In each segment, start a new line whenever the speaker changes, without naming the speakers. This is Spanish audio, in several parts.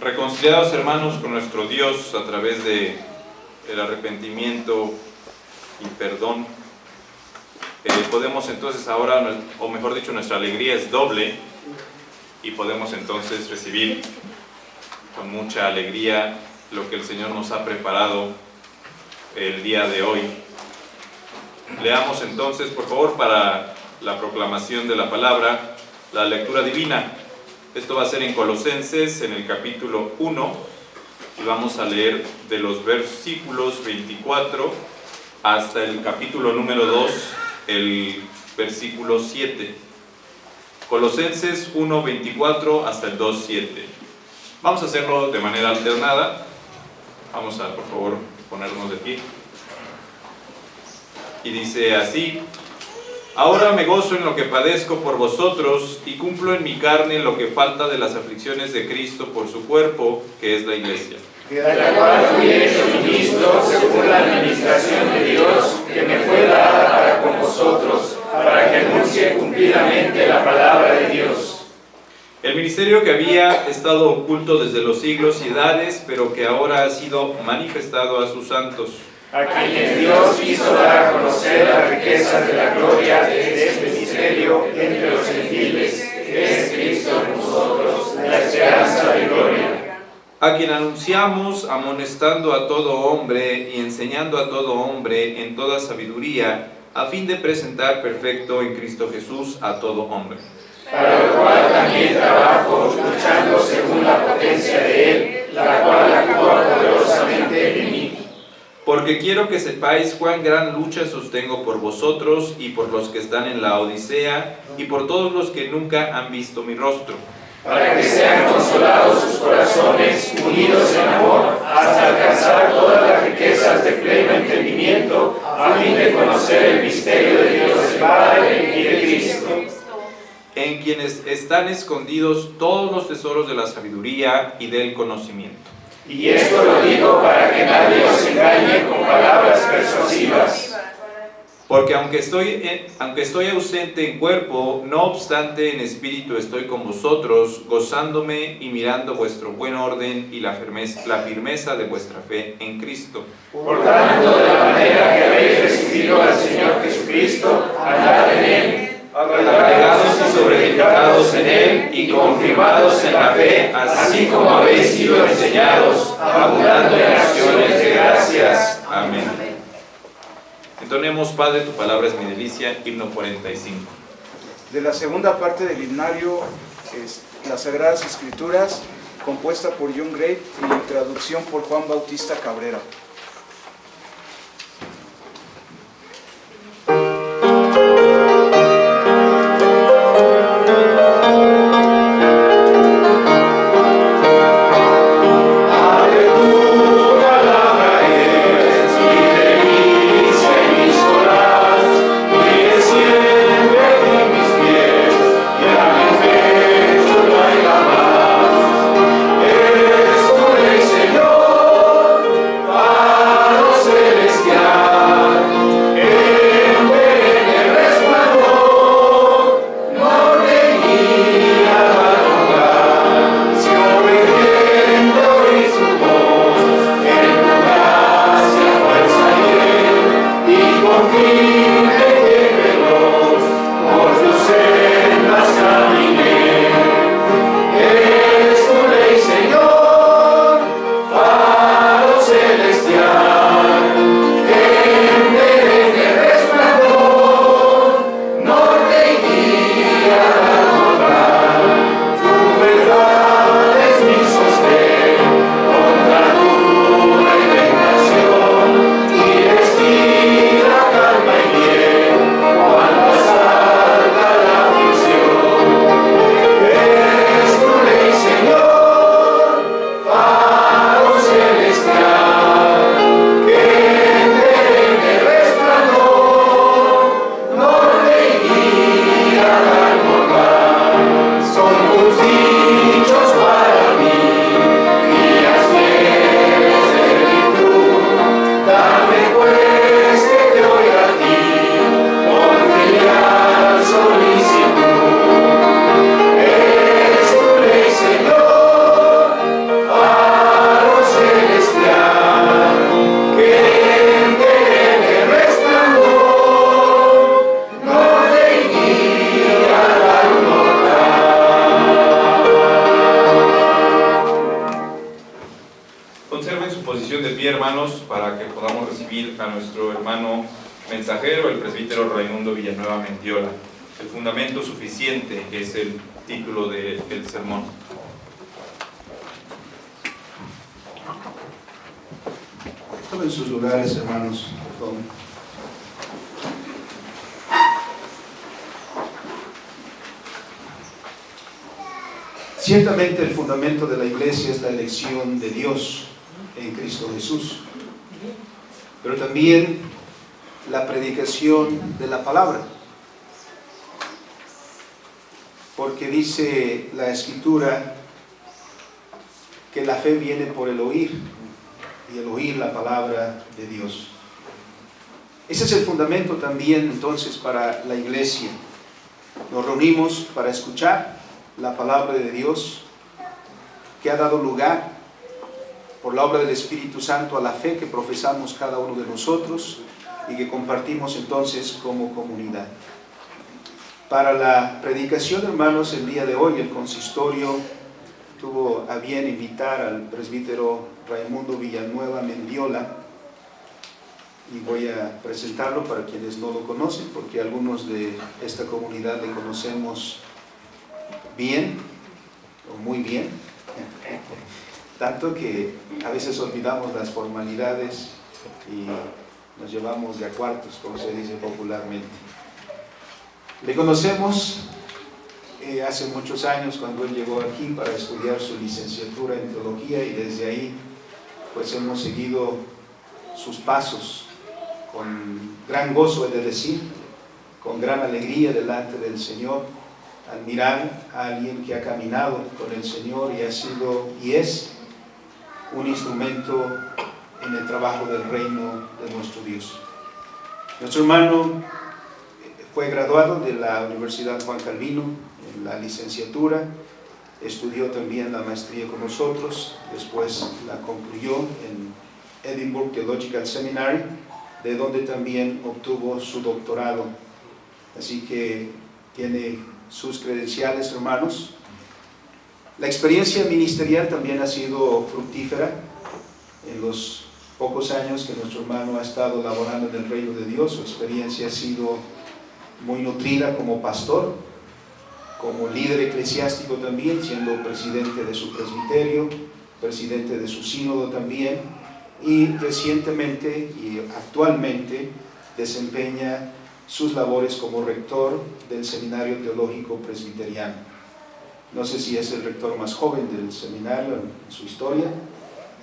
Reconciliados, hermanos, con nuestro Dios a través de el arrepentimiento y perdón, podemos entonces ahora, o mejor dicho, nuestra alegría es doble y podemos entonces recibir con mucha alegría lo que el Señor nos ha preparado el día de hoy. Leamos entonces, por favor, para la proclamación de la palabra, la lectura divina. Esto va a ser en Colosenses, en el capítulo 1, y vamos a leer de los versículos 24 hasta el capítulo número 2, el versículo 7. Colosenses 1, 24 hasta el 2, 7. Vamos a hacerlo de manera alternada. Vamos a, por favor, ponernos de pie. Y dice así: Ahora me gozo en lo que padezco por vosotros y cumplo en mi carne lo que falta de las aflicciones de Cristo por su cuerpo, que es la Iglesia.
De la cual fui hecho ministro según la administración de Dios que me fue dada para con vosotros, para que anuncie cumplidamente la palabra de Dios.
El ministerio que había estado oculto desde los siglos y edades, pero que ahora ha sido manifestado a sus santos,
A quienes Dios quiso dar a conocer las riquezas de la gloria de este misterio entre los gentiles, que es Cristo en nosotros, la esperanza de gloria.
a quien anunciamos amonestando a todo hombre y enseñando a todo hombre en toda sabiduría, a fin de presentar perfecto en Cristo Jesús a todo hombre.
Para lo cual también trabajo, luchando según la potencia de Él, la cual actúa poderosamente en mí.
Porque quiero que sepáis cuán gran lucha sostengo por vosotros y por los que están en la Odisea y por todos los que nunca han visto mi rostro,
Para que sean consolados sus corazones, unidos en amor, hasta alcanzar todas las riquezas de pleno entendimiento, a fin de conocer el misterio de Dios el Padre y de Cristo,
en quienes están escondidos todos los tesoros de la sabiduría y del conocimiento.
Y esto lo digo para que nadie os engañe con palabras persuasivas.
Porque aunque estoy ausente en cuerpo, no obstante en espíritu estoy con vosotros, gozándome y mirando vuestro buen orden y la firmeza de vuestra fe en Cristo.
Por tanto, de la manera que habéis recibido al Señor Jesucristo, andad en Él,
Arraigados y sobreedificados en Él y confirmados en la fe,
así como habéis sido enseñados, abundando en acciones de gracias.
Amén. Entonemos, Padre, tu palabra es mi delicia, himno 45.
De la segunda parte del himnario, las Sagradas Escrituras, compuesta por John Gray y traducción por Juan Bautista Cabrera.
Señor,
posición de pie, hermanos, para que podamos recibir a nuestro hermano mensajero, el presbítero Raimundo Villanueva Mendiola. El fundamento suficiente es el título del sermón.
Tomen sus lugares, hermanos. Ciertamente el fundamento de la iglesia es la elección de Dios en Cristo Jesús, pero también la predicación de la palabra, porque dice la Escritura que la fe viene por el oír, y el oír la palabra de Dios. Ese es el fundamento también entonces para la iglesia. Nos reunimos para escuchar la palabra de Dios, que ha dado lugar por la obra del Espíritu Santo a la fe que profesamos cada uno de nosotros y que compartimos entonces como comunidad. Para la predicación, hermanos, el día de hoy el consistorio tuvo a bien invitar al presbítero Raimundo Villanueva Mendiola, y voy a presentarlo para quienes no lo conocen, porque algunos de esta comunidad le conocemos bien o muy bien, tanto que a veces olvidamos las formalidades y nos llevamos de a cuartos, como se dice popularmente. Le conocemos hace muchos años, cuando él llegó aquí para estudiar su licenciatura en teología, y desde ahí pues hemos seguido sus pasos con gran gozo, he de decir, con gran alegría delante del Señor, al mirar a alguien que ha caminado con el Señor y ha sido y es un instrumento en el trabajo del reino de nuestro Dios. Nuestro hermano fue graduado de la Universidad Juan Calvino en la licenciatura, estudió también la maestría con nosotros, después la concluyó en Edinburgh Theological Seminary, de donde también obtuvo su doctorado. Así que tiene sus credenciales, hermanos. La experiencia ministerial también ha sido fructífera en los pocos años que nuestro hermano ha estado laborando en el reino de Dios. Su experiencia ha sido muy nutrida como pastor, como líder eclesiástico también, siendo presidente de su presbiterio, presidente de su sínodo también, y recientemente y actualmente desempeña sus labores como rector del Seminario Teológico Presbiteriano. No sé si es el rector más joven del seminario en su historia,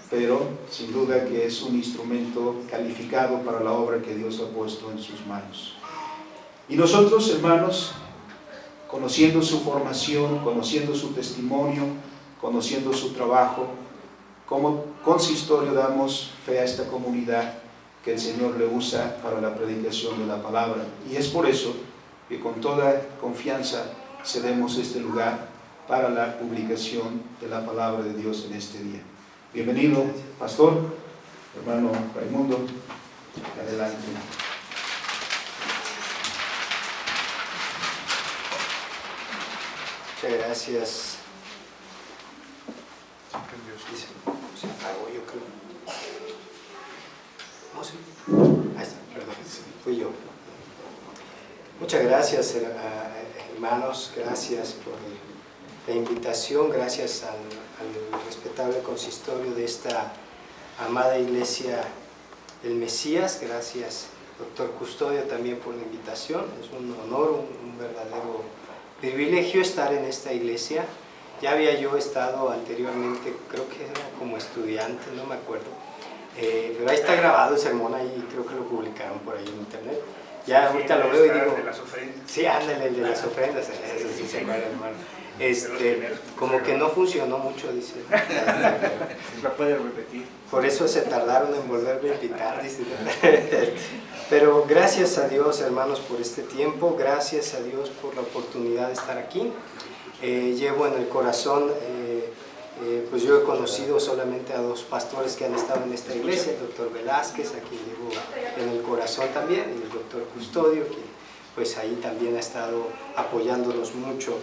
pero sin duda que es un instrumento calificado para la obra que Dios ha puesto en sus manos. Y nosotros, hermanos, conociendo su formación, conociendo su testimonio, conociendo su trabajo, como consistorio damos fe a esta comunidad que el Señor le usa para la predicación de la palabra. Y es por eso que con toda confianza cedemos este lugar para la publicación de la palabra de Dios en este día. Bienvenido, pastor, hermano Raimundo, adelante.
Muchas gracias. Se apagó, yo creo. No sé. Ahí está, perdón, fui yo. Muchas gracias, hermanos, gracias por la invitación, gracias al respetable consistorio de esta amada iglesia del Mesías, gracias doctor Custodio también por la invitación. Es un honor, un verdadero privilegio estar en esta iglesia. Ya había yo estado anteriormente, creo que era como estudiante, no me acuerdo, pero ahí está grabado el sermón, ahí creo que lo publicaron por ahí en internet. Ya ahorita lo veo y digo, sí, ándale, el de las ofrendas, eso sí se acuerda, hermano. Como que no funcionó mucho, dice.
¿La puede repetir?
Por eso se tardaron en volverme a invitar, dice. Pero gracias a Dios, hermanos, por este tiempo, gracias a Dios por la oportunidad de estar aquí. Llevo en el corazón, pues yo he conocido solamente a dos pastores que han estado en esta iglesia, el doctor Velázquez, a quien llevo en el corazón también, y el doctor Custodio, que pues ahí también ha estado apoyándonos mucho.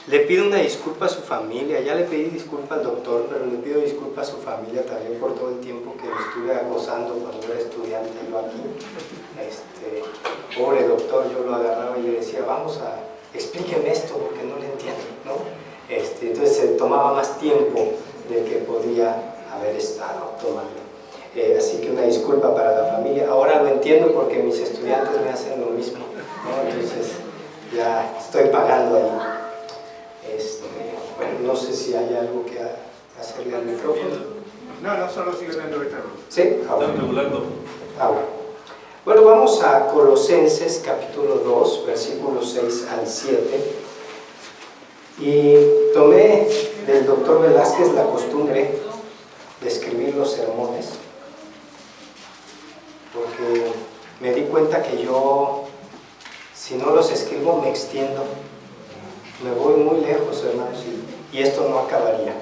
Le pido una disculpa a su familia, ya le pedí disculpa al doctor, pero le pido disculpa a su familia también por todo el tiempo que lo estuve acosando cuando era estudiante yo aquí. Pobre doctor, yo lo agarraba y le decía, explíqueme esto porque no le entiendo, ¿no? Entonces se tomaba más tiempo del que podía haber estado tomando. Así que una disculpa para la familia. Ahora lo entiendo porque mis estudiantes me hacen lo mismo, ¿no? Entonces ya estoy pagando ahí. Bueno, no sé si hay algo que hacerle al micrófono.
No, solo sigue viendo ahorita.
¿Sí? Bueno, vamos a Colosenses capítulo 2, versículos 6 al 7. Y tomé del doctor Velázquez la costumbre de escribir los sermones, porque me di cuenta que yo, si no los escribo, me extiendo. Me voy muy lejos, hermanos, y esto no acabaría.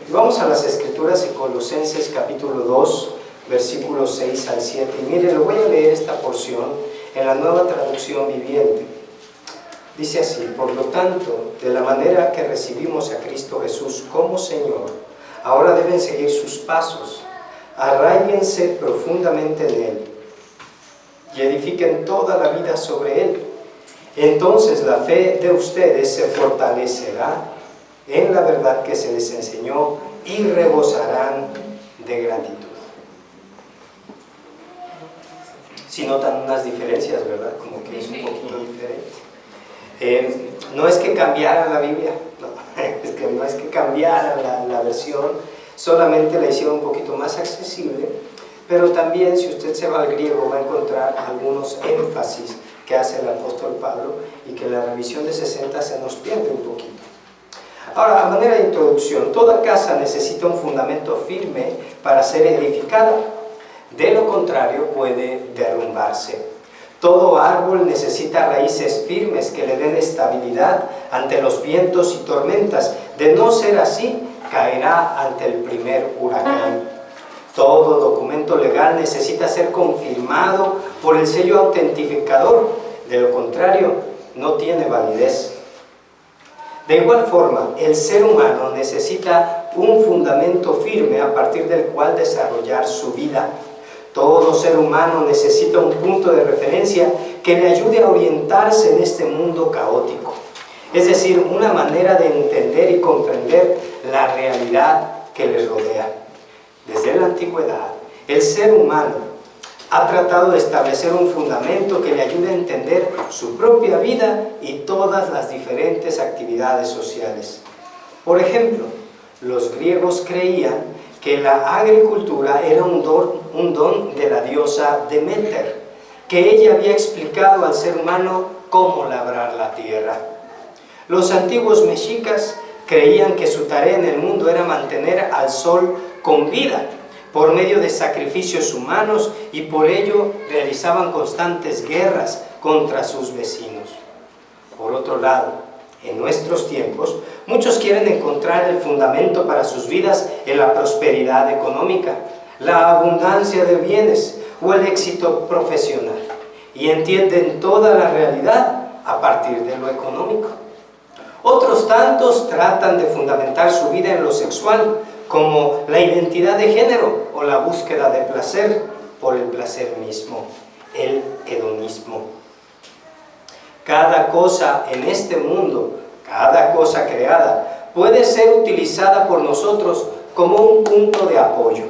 Y vamos a las Escrituras en Colosenses capítulo 2, versículos 6 al 7. Y mire, lo voy a leer esta porción en la Nueva Traducción Viviente. Dice así: por lo tanto, de la manera que recibimos a Cristo Jesús como Señor, ahora deben seguir sus pasos. Arráiguense profundamente en Él y edifiquen toda la vida sobre Él. Entonces la fe de ustedes se fortalecerá en la verdad que se les enseñó y rebosarán de gratitud. Si notan unas diferencias, ¿verdad? Como que es un poquito diferente. No es que cambiara la Biblia, no, no es que cambiara la versión, solamente la hicieron un poquito más accesible, pero también si usted se va al griego va a encontrar algunos énfasis que hace el apóstol Pablo y que en la revisión de 60 se nos pierde un poquito. Ahora, a manera de introducción, toda casa necesita un fundamento firme para ser edificada, de lo contrario puede derrumbarse. Todo árbol necesita raíces firmes que le den estabilidad ante los vientos y tormentas. De no ser así, caerá ante el primer huracán. Todo documento legal necesita ser confirmado por el sello autentificador. De lo contrario, no tiene validez. De igual forma, el ser humano necesita un fundamento firme a partir del cual desarrollar su vida. Todo ser humano necesita un punto de referencia que le ayude a orientarse en este mundo caótico. Es decir, una manera de entender y comprender la realidad que les rodea. Desde la antigüedad, el ser humano ha tratado de establecer un fundamento que le ayude a entender su propia vida y todas las diferentes actividades sociales. Por ejemplo, los griegos creían que la agricultura era un don de la diosa Deméter, que ella había explicado al ser humano cómo labrar la tierra. Los antiguos mexicas creían que su tarea en el mundo era mantener al sol con vida por medio de sacrificios humanos y por ello realizaban constantes guerras contra sus vecinos. Por otro lado, en nuestros tiempos, muchos quieren encontrar el fundamento para sus vidas en la prosperidad económica, la abundancia de bienes o el éxito profesional, y entienden toda la realidad a partir de lo económico. Otros tantos tratan de fundamentar su vida en lo sexual, como la identidad de género o la búsqueda de placer por el placer mismo, el hedonismo. Cada cosa en este mundo, cada cosa creada, puede ser utilizada por nosotros como un punto de apoyo,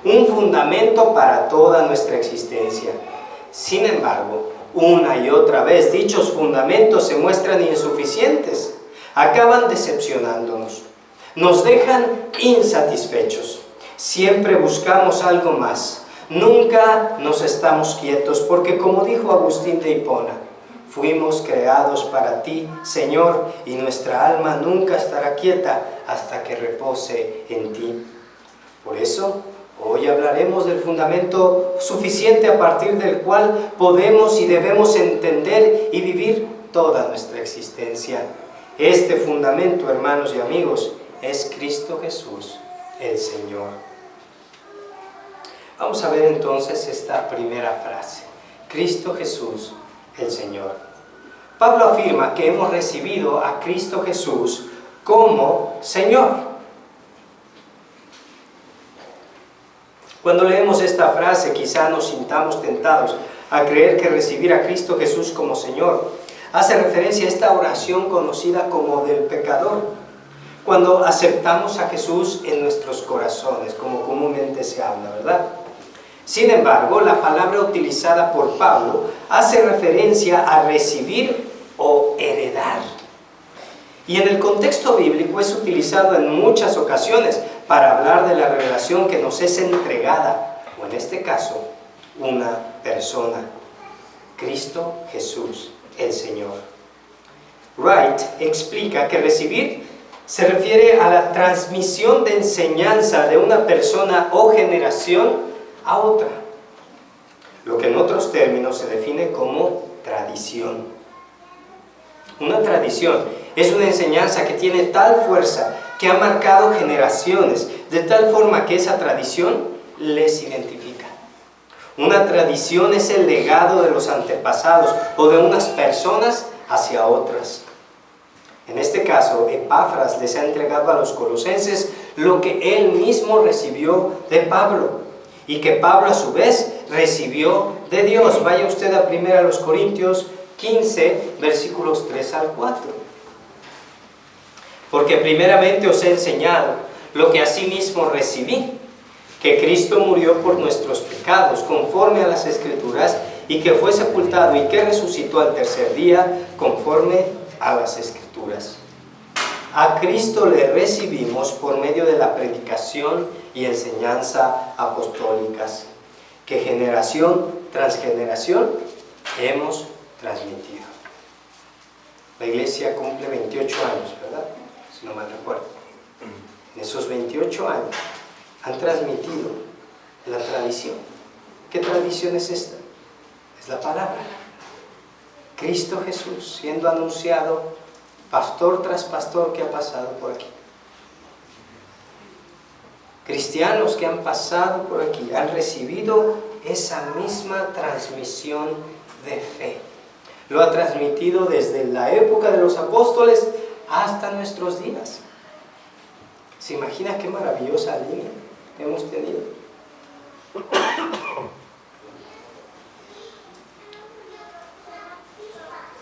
un fundamento para toda nuestra existencia. Sin embargo, una y otra vez dichos fundamentos se muestran insuficientes, acaban decepcionándonos, nos dejan insatisfechos. Siempre buscamos algo más, nunca nos estamos quietos, porque como dijo Agustín de Hipona, fuimos creados para ti, Señor, y nuestra alma nunca estará quieta hasta que repose en ti. Por eso, hoy hablaremos del fundamento suficiente a partir del cual podemos y debemos entender y vivir toda nuestra existencia. Este fundamento, hermanos y amigos, es Cristo Jesús, el Señor. Vamos a ver entonces esta primera frase. Cristo Jesús, el Señor. Pablo afirma que hemos recibido a Cristo Jesús como Señor. Cuando leemos esta frase, quizá nos sintamos tentados a creer que recibir a Cristo Jesús como Señor hace referencia a esta oración conocida como del pecador, cuando aceptamos a Jesús en nuestros corazones, como comúnmente se habla, ¿verdad? Sin embargo, la palabra utilizada por Pablo hace referencia a recibir o heredar. Y en el contexto bíblico es utilizado en muchas ocasiones para hablar de la revelación que nos es entregada, o en este caso, una persona, Cristo Jesús, el Señor. Wright explica que recibir se refiere a la transmisión de enseñanza de una persona o generación a otra, lo que en otros términos se define como tradición. Una tradición es una enseñanza que tiene tal fuerza que ha marcado generaciones, de tal forma que esa tradición les identifica. Una tradición es el legado de los antepasados o de unas personas hacia otras. En este caso, Epafras les ha entregado a los colosenses lo que él mismo recibió de Pablo y que Pablo a su vez recibió de Dios. Vaya usted a 1 Corintios 15, versículos 3 al 4. Porque primeramente os he enseñado lo que asimismo recibí, que Cristo murió por nuestros pecados, conforme a las Escrituras, y que fue sepultado y que resucitó al tercer día, conforme a las Escrituras. A Cristo le recibimos por medio de la predicación y enseñanza apostólicas, que generación tras generación hemos transmitido. La iglesia cumple 28 años, ¿verdad? Si no mal recuerdo. En esos 28 años han transmitido la tradición. ¿Qué tradición es esta? Es la palabra. Cristo Jesús siendo anunciado pastor tras pastor que ha pasado por aquí. Cristianos que han pasado por aquí han recibido esa misma transmisión de fe. Lo ha transmitido desde la época de los apóstoles hasta nuestros días. ¿Se imagina qué maravillosa línea hemos tenido?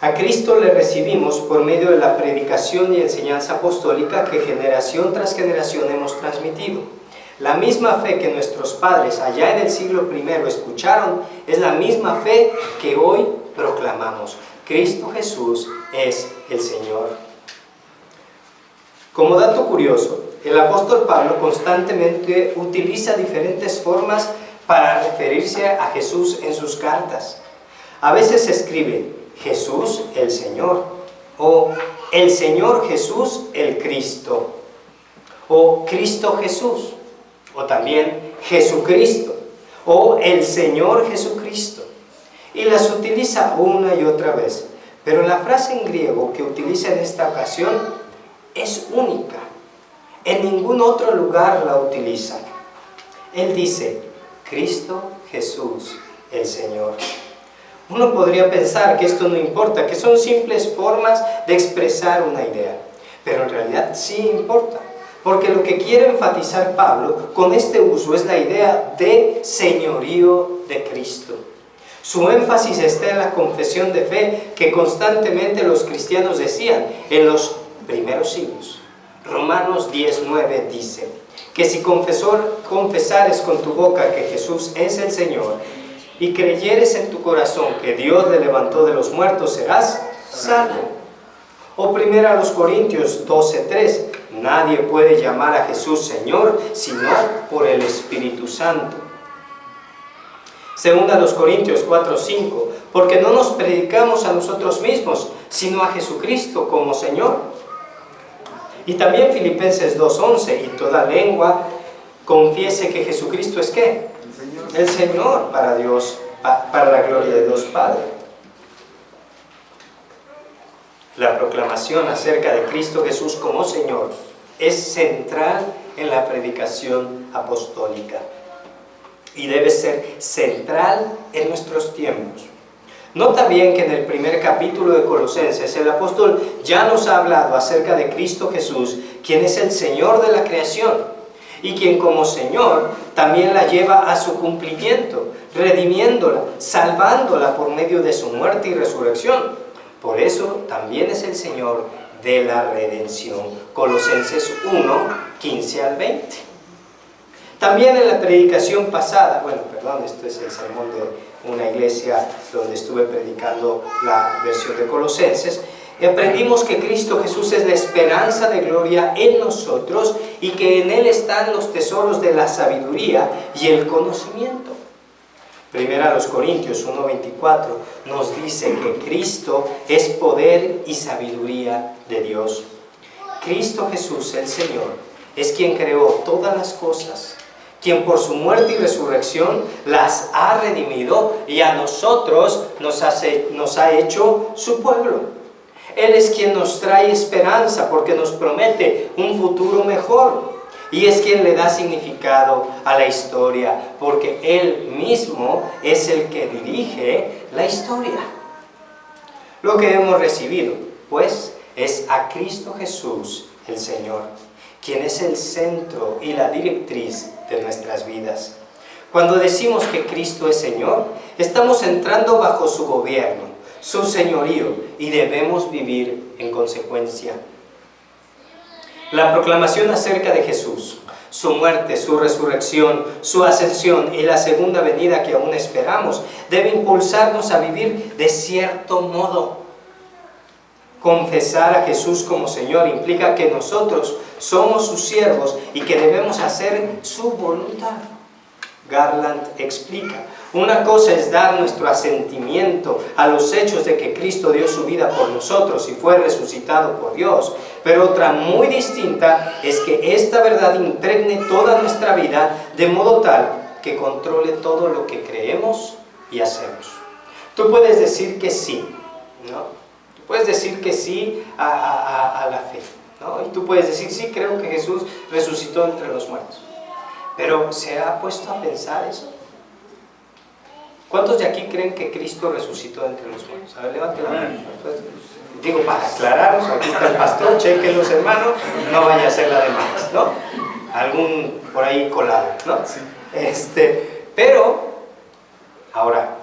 A Cristo le recibimos por medio de la predicación y enseñanza apostólica que generación tras generación hemos transmitido. La misma fe que nuestros padres allá en el siglo I escucharon es la misma fe que hoy proclamamos. Cristo Jesús es el Señor. Como dato curioso, el apóstol Pablo constantemente utiliza diferentes formas para referirse a Jesús en sus cartas. A veces escribe Jesús el Señor, o el Señor Jesús el Cristo, o Cristo Jesús, o también Jesucristo, o el Señor Jesucristo, y las utiliza una y otra vez. Pero la frase en griego que utiliza en esta ocasión es única. En ningún otro lugar la utiliza. Él dice, Cristo Jesús el Señor. Uno podría pensar que esto no importa, que son simples formas de expresar una idea. Pero en realidad sí importa. Porque lo que quiere enfatizar Pablo con este uso es la idea de señorío de Cristo. Su énfasis está en la confesión de fe que constantemente los cristianos decían en los primeros siglos. Romanos 10:9 dice que si confesares con tu boca que Jesús es el Señor y creyeres en tu corazón que Dios le levantó de los muertos, serás salvo. O 1 Corintios 12:3, nadie puede llamar a Jesús Señor sino por el Espíritu Santo. 2 Corintios 4:5, porque no nos predicamos a nosotros mismos, sino a Jesucristo como Señor. Y también Filipenses 2:11, y toda lengua confiese que Jesucristo es ¿qué? El Señor para Dios, para la gloria de Dios Padre. La proclamación acerca de Cristo Jesús como Señor es central en la predicación apostólica y debe ser central en nuestros tiempos. Nota bien que en el primer capítulo de Colosenses el apóstol ya nos ha hablado acerca de Cristo Jesús, quien es el Señor de la creación y quien como Señor también la lleva a su cumplimiento, redimiéndola, salvándola por medio de su muerte y resurrección. Por eso también es el Señor de la redención. Colosenses 1, 15 al 20. También en la predicación pasada, esto es el sermón de una iglesia donde estuve predicando la versión de Colosenses, aprendimos que Cristo Jesús es la esperanza de gloria en nosotros y que en Él están los tesoros de la sabiduría y el conocimiento. Primera a los Corintios 1:24 nos dice que Cristo es poder y sabiduría de Dios. Cristo Jesús, el Señor, es quien creó todas las cosas, quien por su muerte y resurrección las ha redimido y a nosotros nos ha hecho su pueblo. Él es quien nos trae esperanza porque nos promete un futuro mejor. Y es quien le da significado a la historia, porque Él mismo es el que dirige la historia. Lo que hemos recibido, pues, es a Cristo Jesús, el Señor, quien es el centro y la directriz de nuestras vidas. Cuando decimos que Cristo es Señor, estamos entrando bajo su gobierno, su señorío, y debemos vivir en consecuencia. La proclamación acerca de Jesús, su muerte, su resurrección, su ascensión y la segunda venida que aún esperamos, debe impulsarnos a vivir de cierto modo. Confesar a Jesús como Señor implica que nosotros somos sus siervos y que debemos hacer su voluntad. Garland explica: una cosa es dar nuestro asentimiento a los hechos de que Cristo dio su vida por nosotros y fue resucitado por Dios, pero otra muy distinta es que esta verdad impregne toda nuestra vida de modo tal que controle todo lo que creemos y hacemos. Tú puedes decir que sí, ¿no? Tú puedes decir que sí a la fe, ¿no? Y tú puedes decir, sí, creo que Jesús resucitó entre los muertos. Pero ¿se ha puesto a pensar eso? ¿Cuántos de aquí creen que Cristo resucitó entre los muertos? A ver, levante la mano. Digo, para aclararnos, aquí está el pastor, chequen los hermanos, no vaya a ser la de más, ¿no? Algún por ahí colado, ¿no? Sí. Pero, ahora,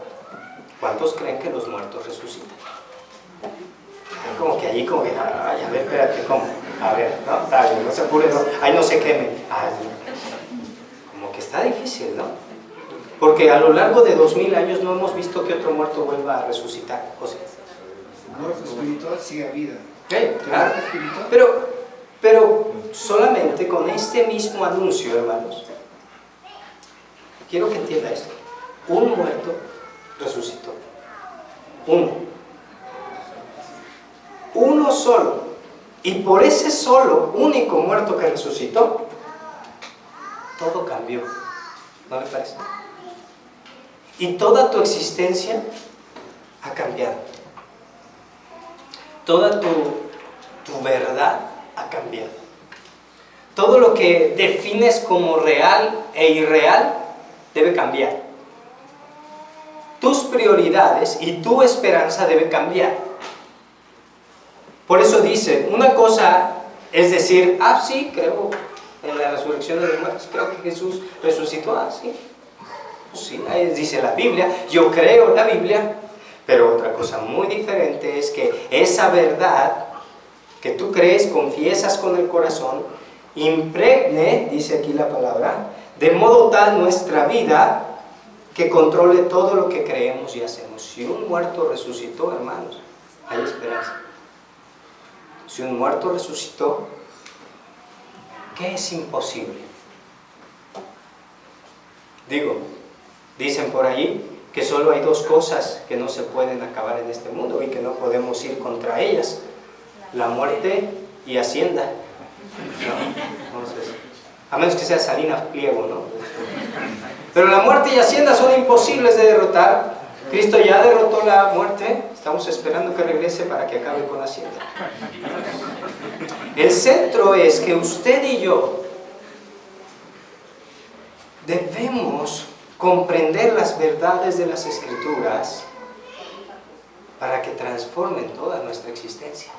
¿cuántos creen que los muertos resucitan? Como que allí, como que, ay, a ver, espérate, ¿cómo? A ver, ¿no? Está bien, no se apuren, no, ahí no se quemen. Ay, como que está difícil, ¿no? Porque a lo largo de 2000 años no hemos visto que otro muerto vuelva a resucitar, o sea.
Muerte espiritual sigue a vida.
Claro. Pero solamente con este mismo anuncio, hermanos, quiero que entienda esto. Un muerto resucitó. Uno solo. Y por ese solo, único muerto que resucitó, todo cambió. ¿No le parece? Y toda tu existencia ha cambiado. Toda tu verdad ha cambiado. Todo lo que defines como real e irreal debe cambiar. Tus prioridades y tu esperanza debe cambiar. Por eso dice, una cosa es decir, sí, creo en la resurrección de los muertos, creo que Jesús resucitó, sí. Sí, ahí dice la Biblia, yo creo en la Biblia. Pero otra cosa muy diferente es que esa verdad que tú crees, confiesas con el corazón, impregne, dice aquí la palabra, de modo tal nuestra vida que controle todo lo que creemos y hacemos. Si un muerto resucitó, hermanos, hay esperanza. Si un muerto resucitó, ¿qué es imposible? Dicen por allí que solo hay dos cosas que no se pueden acabar en este mundo y que no podemos ir contra ellas: la muerte y Hacienda. ¿No? Entonces, a menos que sea Salinas Pliego, ¿no? Pero la muerte y Hacienda son imposibles de derrotar. Cristo ya derrotó la muerte, estamos esperando que regrese para que acabe con Hacienda. El centro es que usted y yo debemos comprender las verdades de las Escrituras para que transformen toda nuestra existencia.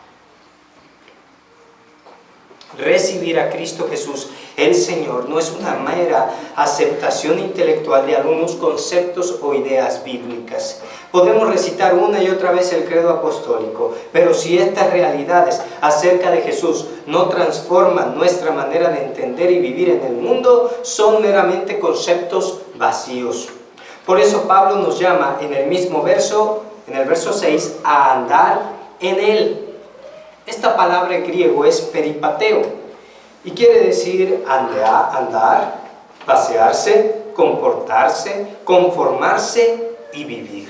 Recibir a Cristo Jesús, el Señor, no es una mera aceptación intelectual de algunos conceptos o ideas bíblicas. Podemos recitar una y otra vez el credo apostólico, pero si estas realidades acerca de Jesús no transforman nuestra manera de entender y vivir en el mundo, son meramente conceptos vacíos. Por eso Pablo nos llama en el mismo verso, en el verso 6, a andar en Él. Esta palabra en griego es peripateo y quiere decir andar, pasearse, comportarse, conformarse y vivir.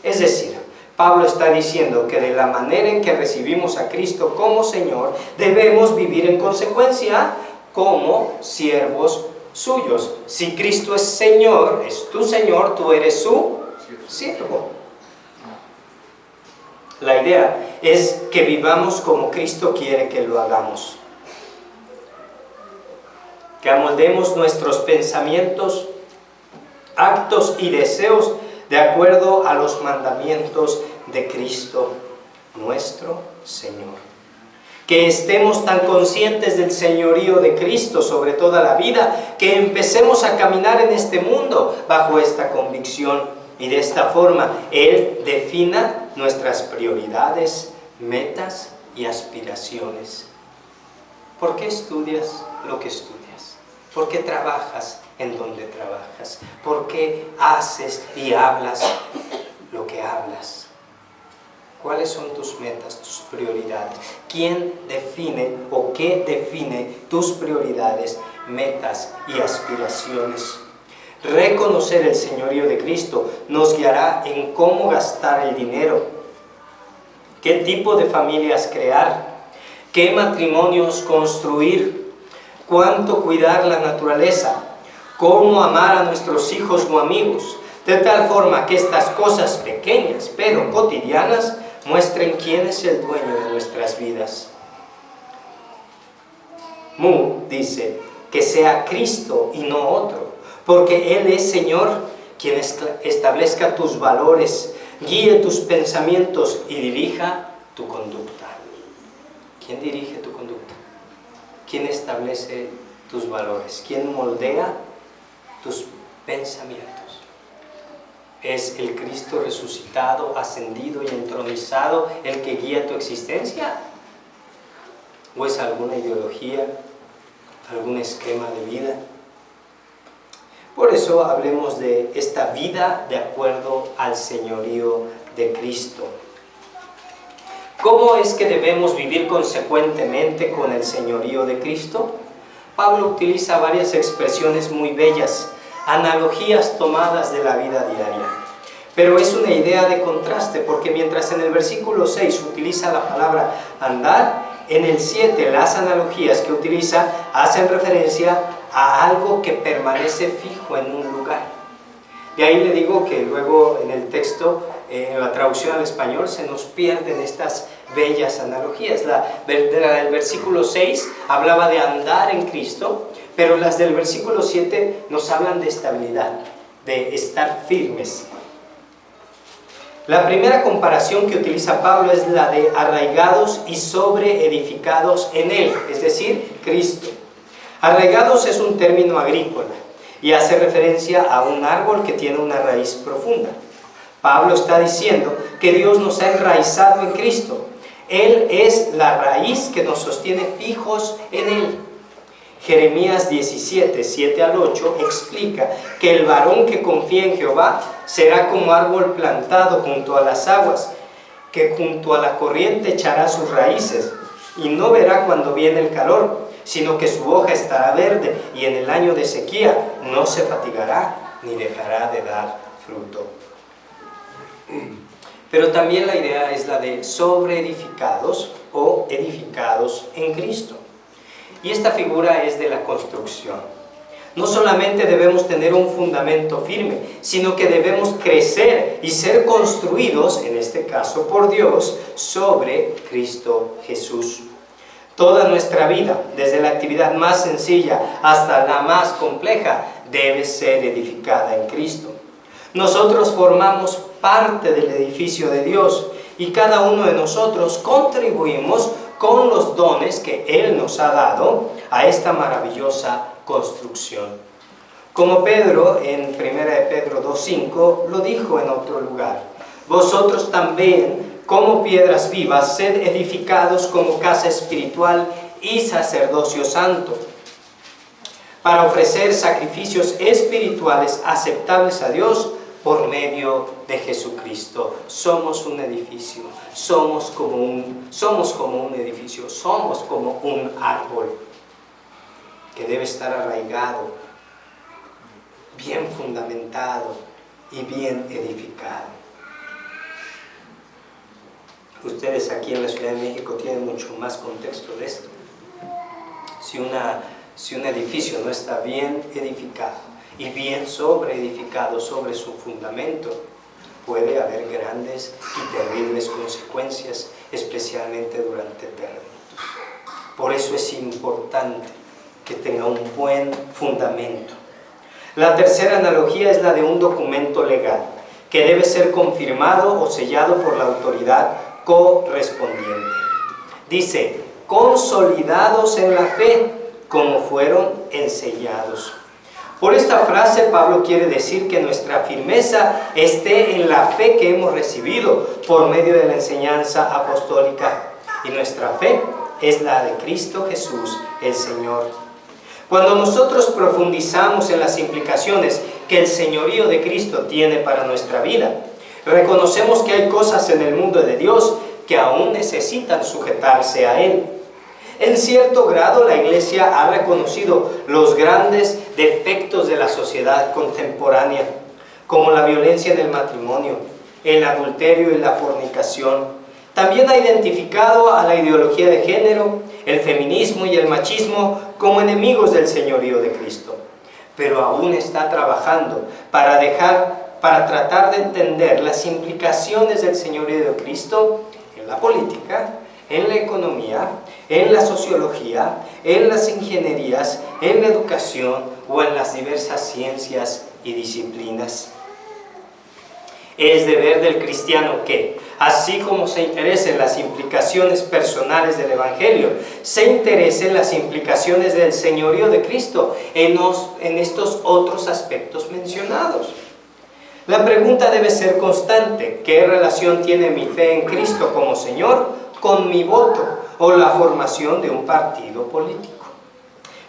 Es decir, Pablo está diciendo que de la manera en que recibimos a Cristo como Señor, debemos vivir en consecuencia como siervos suyos. Si Cristo es Señor, es tu Señor, tú eres su siervo. La idea es que vivamos como Cristo quiere que lo hagamos. Que amoldemos nuestros pensamientos, actos y deseos de acuerdo a los mandamientos de Cristo, nuestro Señor. Que estemos tan conscientes del señorío de Cristo sobre toda la vida, que empecemos a caminar en este mundo bajo esta convicción. Y de esta forma, Él defina nuestras prioridades, metas y aspiraciones. ¿Por qué estudias lo que estudias? ¿Por qué trabajas en donde trabajas? ¿Por qué haces y hablas lo que hablas? ¿Cuáles son tus metas, tus prioridades? ¿Quién define o qué define tus prioridades, metas y aspiraciones? Reconocer el señorío de Cristo nos guiará en cómo gastar el dinero, qué tipo de familias crear, qué matrimonios construir, cuánto cuidar la naturaleza, cómo amar a nuestros hijos o amigos, de tal forma que estas cosas pequeñas pero cotidianas muestren quién es el dueño de nuestras vidas. Moore dice que sea Cristo y no otro, porque Él es Señor quien establezca tus valores, guíe tus pensamientos y dirija tu conducta. ¿Quién dirige tu conducta? ¿Quién establece tus valores? ¿Quién moldea tus pensamientos? ¿Es el Cristo resucitado, ascendido y entronizado el que guía tu existencia? ¿O es alguna ideología, algún esquema de vida? Por eso hablemos de esta vida de acuerdo al señorío de Cristo. ¿Cómo es que debemos vivir consecuentemente con el señorío de Cristo? Pablo utiliza varias expresiones muy bellas, analogías tomadas de la vida diaria. Pero es una idea de contraste, porque mientras en el versículo 6 utiliza la palabra andar, en el 7 las analogías que utiliza hacen referencia a algo que permanece fijo en un lugar. De ahí le digo que luego en el texto, en la traducción al español, se nos pierden estas bellas analogías. La del versículo 6 hablaba de andar en Cristo, pero las del versículo 7 nos hablan de estabilidad, de estar firmes. La primera comparación que utiliza Pablo es la de arraigados y sobreedificados en Él, es decir, Cristo. Arraigados es un término agrícola y hace referencia a un árbol que tiene una raíz profunda. Pablo está diciendo que Dios nos ha enraizado en Cristo. Él es la raíz que nos sostiene fijos en Él. Jeremías 17, 7 al 8 explica que el varón que confía en Jehová será como árbol plantado junto a las aguas, que junto a la corriente echará sus raíces y no verá cuando viene el calor, sino que su hoja estará verde y en el año de sequía no se fatigará ni dejará de dar fruto. Pero también la idea es la de sobreedificados o edificados en Cristo. Y esta figura es de la construcción. No solamente debemos tener un fundamento firme, sino que debemos crecer y ser construidos, en este caso por Dios, sobre Cristo Jesús. Toda nuestra vida, desde la actividad más sencilla hasta la más compleja, debe ser edificada en Cristo. Nosotros formamos parte del edificio de Dios y cada uno de nosotros contribuimos con los dones que Él nos ha dado a esta maravillosa construcción. Como Pedro en 1 Pedro 2:5 lo dijo en otro lugar: vosotros también, como piedras vivas, sed edificados como casa espiritual y sacerdocio santo, para ofrecer sacrificios espirituales aceptables a Dios por medio de Jesucristo. Somos un edificio, somos como un edificio, somos como un árbol que debe estar arraigado, bien fundamentado y bien edificado. Ustedes aquí en la Ciudad de México tienen mucho más contexto de esto. Si un edificio no está bien edificado y bien sobreedificado sobre su fundamento, puede haber grandes y terribles consecuencias, especialmente durante terremotos. Por eso es importante que tenga un buen fundamento. La tercera analogía es la de un documento legal, que debe ser confirmado o sellado por la autoridad correspondiente. Dice: consolidados en la fe, como fueron enseñados. Por esta frase Pablo quiere decir que nuestra firmeza esté en la fe que hemos recibido por medio de la enseñanza apostólica, y nuestra fe es la de Cristo Jesús, el Señor. Cuando nosotros profundizamos en las implicaciones que el señorío de Cristo tiene para nuestra vida, reconocemos que hay cosas en el mundo de Dios que aún necesitan sujetarse a Él. En cierto grado, la Iglesia ha reconocido los grandes defectos de la sociedad contemporánea, como la violencia en el matrimonio, el adulterio y la fornicación. También ha identificado a la ideología de género, el feminismo y el machismo como enemigos del señorío de Cristo. Pero aún está trabajando para tratar de entender las implicaciones del señorío de Cristo en la política, en la economía, en la sociología, en las ingenierías, en la educación o en las diversas ciencias y disciplinas. Es deber del cristiano que, así como se interesa en las implicaciones personales del Evangelio, se interese en las implicaciones del señorío de Cristo en estos otros aspectos mencionados. La pregunta debe ser constante: ¿qué relación tiene mi fe en Cristo como Señor con mi voto o la formación de un partido político?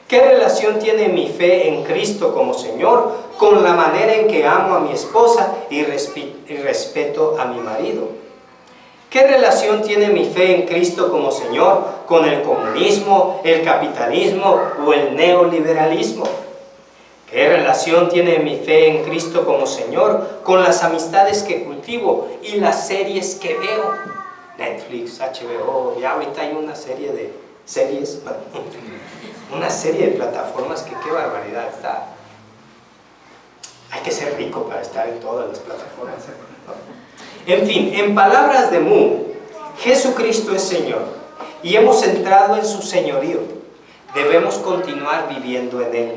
¿Qué relación tiene mi fe en Cristo como Señor con la manera en que amo a mi esposa y respeto a mi marido? ¿Qué relación tiene mi fe en Cristo como Señor con el comunismo, el capitalismo o el neoliberalismo? ¿Qué relación tiene mi fe en Cristo como Señor con las amistades que cultivo y las series que veo? Netflix, HBO, y ahorita hay una serie de series, una serie de plataformas que qué barbaridad está. Hay que ser rico para estar en todas las plataformas. En fin, en palabras de Mu, Jesucristo es Señor y hemos entrado en su señorío. Debemos continuar viviendo en Él,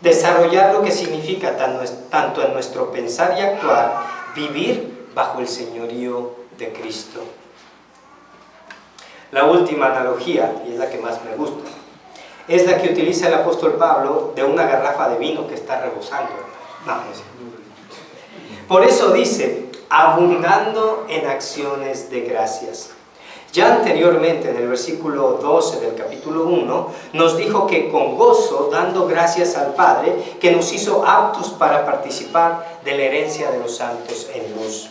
desarrollar lo que significa tanto en nuestro pensar y actuar, vivir bajo el señorío de Cristo. La última analogía, y es la que más me gusta, es la que utiliza el apóstol Pablo de una garrafa de vino que está rebosando. No sé. Por eso dice: abundando en acciones de gracias. Ya anteriormente, en el versículo 12 del capítulo 1, nos dijo que con gozo, dando gracias al Padre, que nos hizo aptos para participar de la herencia de los santos en luz.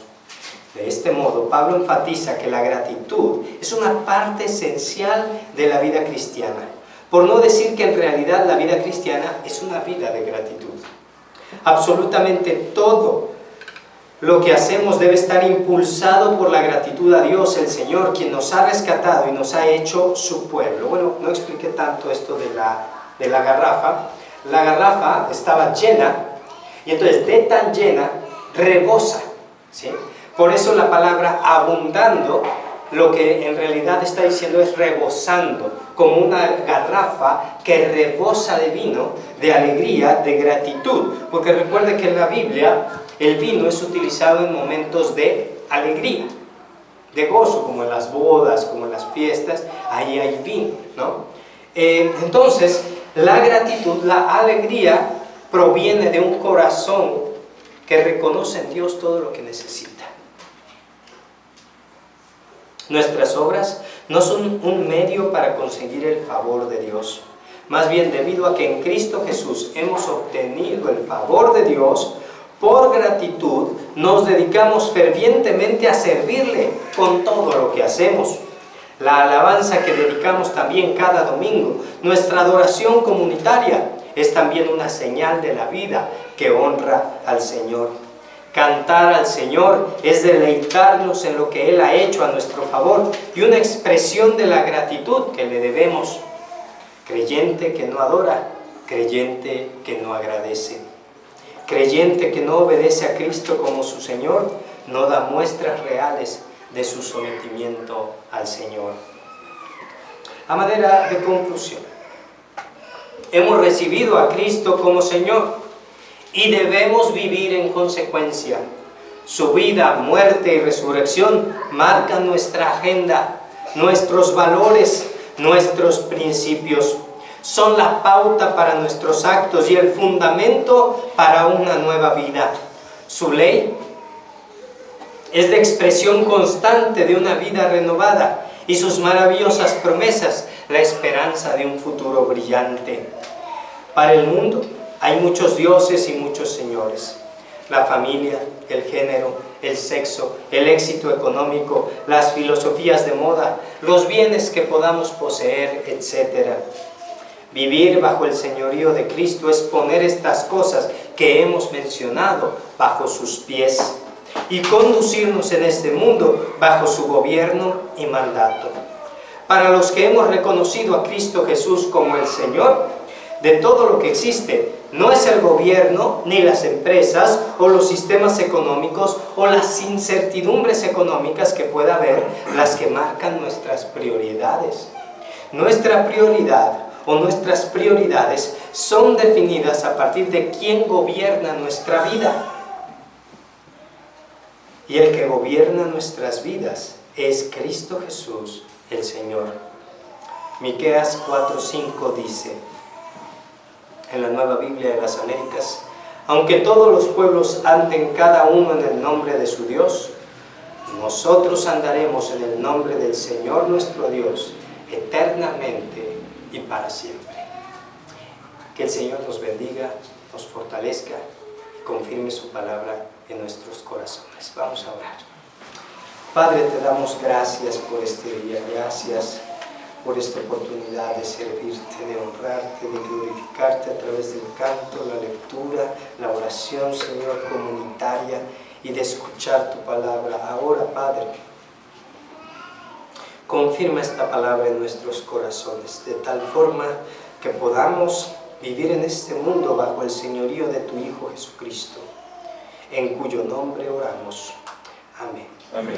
De este modo, Pablo enfatiza que la gratitud es una parte esencial de la vida cristiana, por no decir que en realidad la vida cristiana es una vida de gratitud. Absolutamente todo lo que hacemos debe estar impulsado por la gratitud a Dios, el Señor, quien nos ha rescatado y nos ha hecho su pueblo. Bueno, no expliqué tanto esto de la garrafa. La garrafa estaba llena, y entonces de tan llena, rebosa, ¿sí? Por eso la palabra abundando, lo que en realidad está diciendo es rebosando, como una garrafa que rebosa de vino, de alegría, de gratitud. Porque recuerde que en la Biblia el vino es utilizado en momentos de alegría, de gozo, como en las bodas, como en las fiestas, ahí hay vino, ¿no? Entonces, la gratitud, la alegría, proviene de un corazón que reconoce en Dios todo lo que necesita. Nuestras obras no son un medio para conseguir el favor de Dios. Más bien, debido a que en Cristo Jesús hemos obtenido el favor de Dios, por gratitud nos dedicamos fervientemente a servirle con todo lo que hacemos. La alabanza que dedicamos también cada domingo, nuestra adoración comunitaria, es también una señal de la vida que honra al Señor. Cantar al Señor es deleitarnos en lo que Él ha hecho a nuestro favor y una expresión de la gratitud que le debemos. Creyente que no adora, creyente que no agradece. Creyente que no obedece a Cristo como su Señor, no da muestras reales de su sometimiento al Señor. A manera de conclusión, hemos recibido a Cristo como Señor y debemos vivir en consecuencia. Su vida, muerte y resurrección marcan nuestra agenda, nuestros valores, nuestros principios. Son la pauta para nuestros actos y el fundamento para una nueva vida. Su ley es la expresión constante de una vida renovada y sus maravillosas promesas, la esperanza de un futuro brillante. Para el mundo hay muchos dioses y muchos señores. La familia, el género, el sexo, el éxito económico, las filosofías de moda, los bienes que podamos poseer, etc. Vivir bajo el señorío de Cristo es poner estas cosas que hemos mencionado bajo sus pies y conducirnos en este mundo bajo su gobierno y mandato. Para los que hemos reconocido a Cristo Jesús como el Señor de todo lo que existe, no es el gobierno, ni las empresas, o los sistemas económicos, o las incertidumbres económicas que pueda haber, las que marcan nuestras prioridades. Nuestra prioridad o nuestras prioridades son definidas a partir de quién gobierna nuestra vida. Y el que gobierna nuestras vidas es Cristo Jesús, el Señor. Miqueas 4:5 dice, en la Nueva Biblia de las Américas: aunque todos los pueblos anden cada uno en el nombre de su Dios, nosotros andaremos en el nombre del Señor nuestro Dios, eternamente y para siempre. Que el Señor nos bendiga, nos fortalezca y confirme su palabra en nuestros corazones. Vamos a orar. Padre, te damos gracias por este día, gracias por esta oportunidad de servirte, de honrarte, de glorificarte a través del canto, la lectura, la oración, Señor, comunitaria, y de escuchar tu palabra. Ahora, Padre, confirma esta palabra en nuestros corazones, de tal forma que podamos vivir en este mundo bajo el señorío de tu Hijo Jesucristo, en cuyo nombre oramos. Amén.
Amén.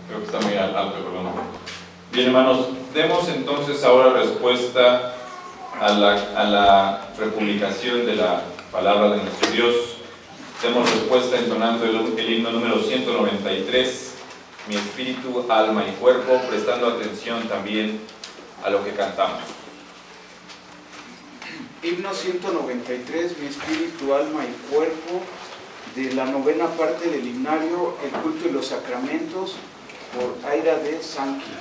Creo que está muy alto, perdón. Bien, hermanos, demos entonces ahora respuesta a la republicación de la palabra de nuestro Dios. Demos respuesta entonando el himno número 193, mi espíritu, alma y cuerpo, prestando atención también a lo que cantamos.
Himno 193, mi espíritu, alma y cuerpo, de la novena parte del himnario, el culto y los sacramentos, por Aira de Sanqui.